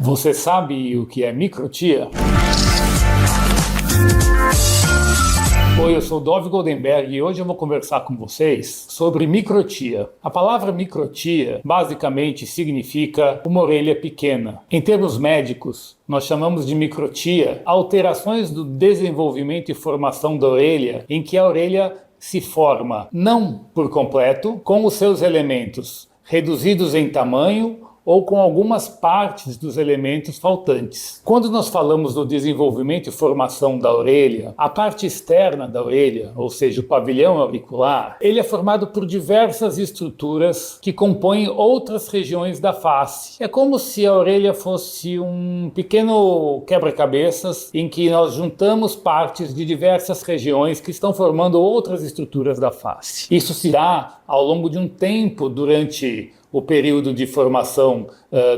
Você sabe o que é microtia? Oi, eu sou o Dov Goldenberg e hoje eu vou conversar com vocês sobre microtia. A palavra microtia basicamente significa uma orelha pequena. Em termos médicos, nós chamamos de microtia alterações do desenvolvimento e formação da orelha em que a orelha se forma não por completo, com os seus elementos reduzidos em tamanho ou com algumas partes dos elementos faltantes. Quando nós falamos do desenvolvimento e formação da orelha, a parte externa da orelha, ou seja, o pavilhão auricular, ele é formado por diversas estruturas que compõem outras regiões da face. É como se a orelha fosse um pequeno quebra-cabeças em que nós juntamos partes de diversas regiões que estão formando outras estruturas da face. Isso se dá ao longo de um tempo durante o período de formação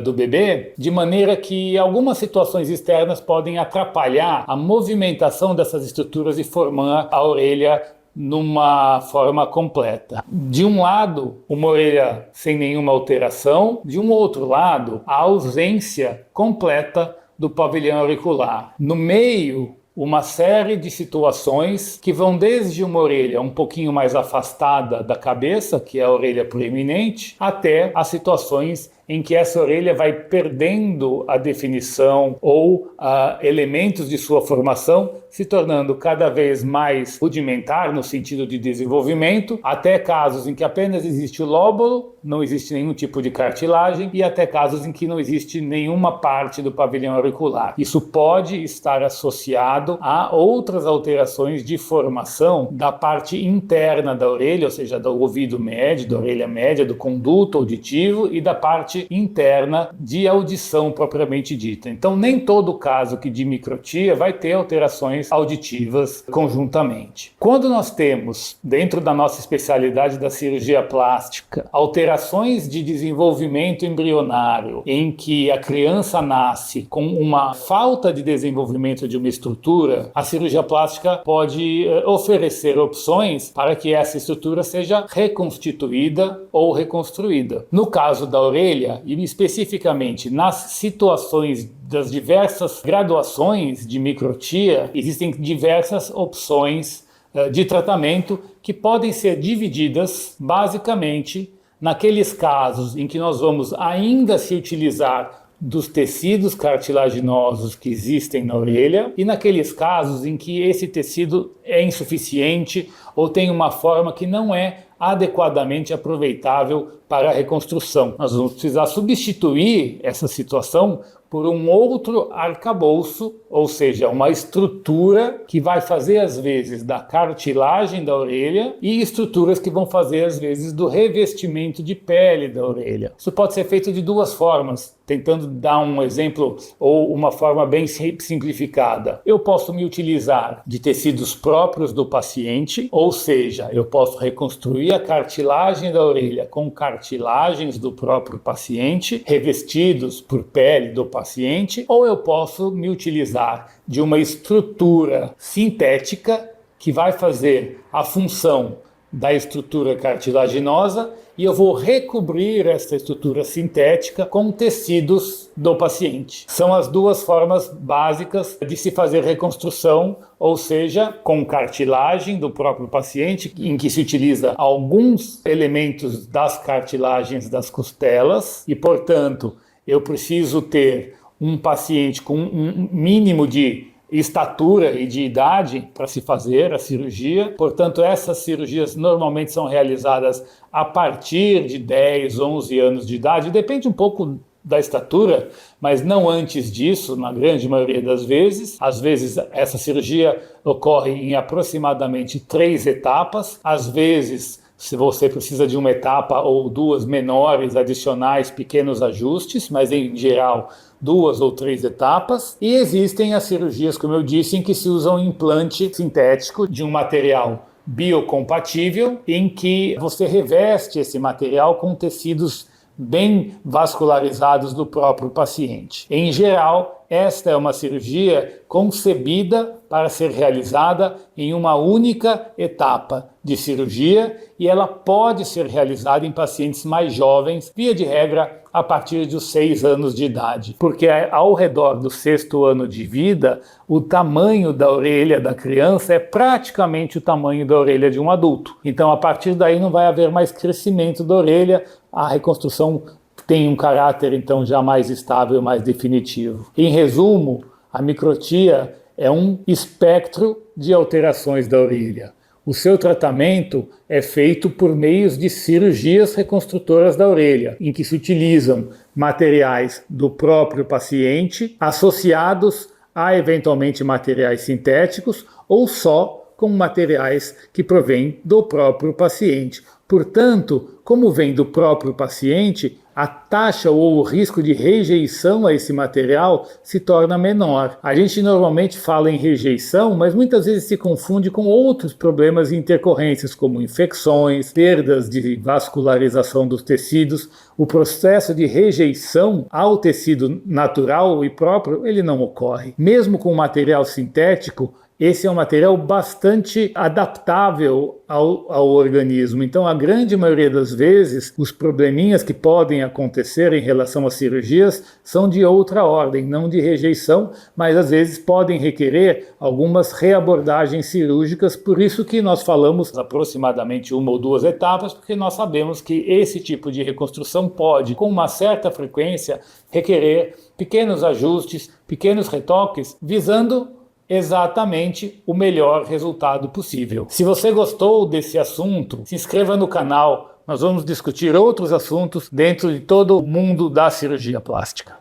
do bebê, de maneira que algumas situações externas podem atrapalhar a movimentação dessas estruturas e formar a orelha numa forma completa. De um lado, uma orelha sem nenhuma alteração, de um outro lado, a ausência completa do pavilhão auricular. No meio, uma série de situações que vão desde uma orelha um pouquinho mais afastada da cabeça, que é a orelha proeminente, até as situações em que essa orelha vai perdendo a definição ou elementos de sua formação, se tornando cada vez mais rudimentar no sentido de desenvolvimento, até casos em que apenas existe o lóbulo, não existe nenhum tipo de cartilagem, e até casos em que não existe nenhuma parte do pavilhão auricular. Isso pode estar associado a outras alterações de formação da parte interna da orelha, ou seja, do ouvido médio, da orelha média, do conduto auditivo e da parte interna de audição propriamente dita. Então, nem todo caso que de microtia vai ter alterações auditivas conjuntamente. Quando nós temos, dentro da nossa especialidade da cirurgia plástica, alterações de desenvolvimento embrionário, em que a criança nasce com uma falta de desenvolvimento de uma estrutura, a cirurgia plástica pode oferecer opções para que essa estrutura seja reconstituída ou reconstruída. No caso da orelha, e especificamente nas situações das diversas graduações de microtia, existem diversas opções de tratamento que podem ser divididas basicamente naqueles casos em que nós vamos ainda se utilizar dos tecidos cartilaginosos que existem na orelha e naqueles casos em que esse tecido é insuficiente ou tem uma forma que não é adequadamente aproveitável para a reconstrução. Nós vamos precisar substituir essa situação por um outro arcabouço, ou seja, uma estrutura que vai fazer às vezes da cartilagem da orelha e estruturas que vão fazer às vezes do revestimento de pele da orelha. Isso pode ser feito de duas formas, tentando dar um exemplo ou uma forma bem simplificada. Eu posso me utilizar de tecidos próprios do paciente, ou seja, eu posso reconstruir a cartilagem da orelha com cartilagens do próprio paciente, revestidos por pele do paciente, ou eu posso me utilizar de uma estrutura sintética que vai fazer a função da estrutura cartilaginosa e eu vou recobrir essa estrutura sintética com tecidos do paciente. São as duas formas básicas de se fazer reconstrução, ou seja, com cartilagem do próprio paciente, em que se utiliza alguns elementos das cartilagens das costelas e, portanto, eu preciso ter um paciente com um mínimo de estatura e de idade para se fazer a cirurgia. Portanto, essas cirurgias normalmente são realizadas a partir de 10, 11 anos de idade. Depende um pouco da estatura, mas não antes disso, na grande maioria das vezes. Às vezes, essa cirurgia ocorre em aproximadamente 3 etapas. Às vezes, se você precisa de uma etapa ou duas menores, adicionais, pequenos ajustes, mas em geral 2 ou 3 etapas. E existem as cirurgias, como eu disse, em que se usa um implante sintético de um material biocompatível, em que você reveste esse material com tecidos bem vascularizados do próprio paciente. Em geral, esta é uma cirurgia concebida para ser realizada em uma única etapa de cirurgia e ela pode ser realizada em pacientes mais jovens, via de regra, a partir dos 6 anos de idade, porque ao redor do 6º ano de vida, o tamanho da orelha da criança é praticamente o tamanho da orelha de um adulto. Então, a partir daí não vai haver mais crescimento da orelha, a reconstrução tem um caráter, então, já mais estável, mais definitivo. Em resumo, a microtia é um espectro de alterações da orelha. O seu tratamento é feito por meios de cirurgias reconstrutoras da orelha, em que se utilizam materiais do próprio paciente, associados a eventualmente materiais sintéticos ou só com materiais que provêm do próprio paciente. Portanto, como vem do próprio paciente, a taxa ou o risco de rejeição a esse material se torna menor. A gente normalmente fala em rejeição, mas muitas vezes se confunde com outros problemas e intercorrências, como infecções, perdas de vascularização dos tecidos. O processo de rejeição ao tecido natural e próprio, ele não ocorre. Mesmo com material sintético, esse é um material bastante adaptável ao organismo. Então, a grande maioria das vezes, os probleminhas que podem acontecer em relação às cirurgias são de outra ordem, não de rejeição, mas às vezes podem requerer algumas reabordagens cirúrgicas, por isso que nós falamos aproximadamente 1 ou 2 etapas, porque nós sabemos que esse tipo de reconstrução pode, com uma certa frequência, requerer pequenos ajustes, pequenos retoques, visando exatamente o melhor resultado possível. Se você gostou desse assunto, se inscreva no canal. Nós vamos discutir outros assuntos dentro de todo o mundo da cirurgia plástica.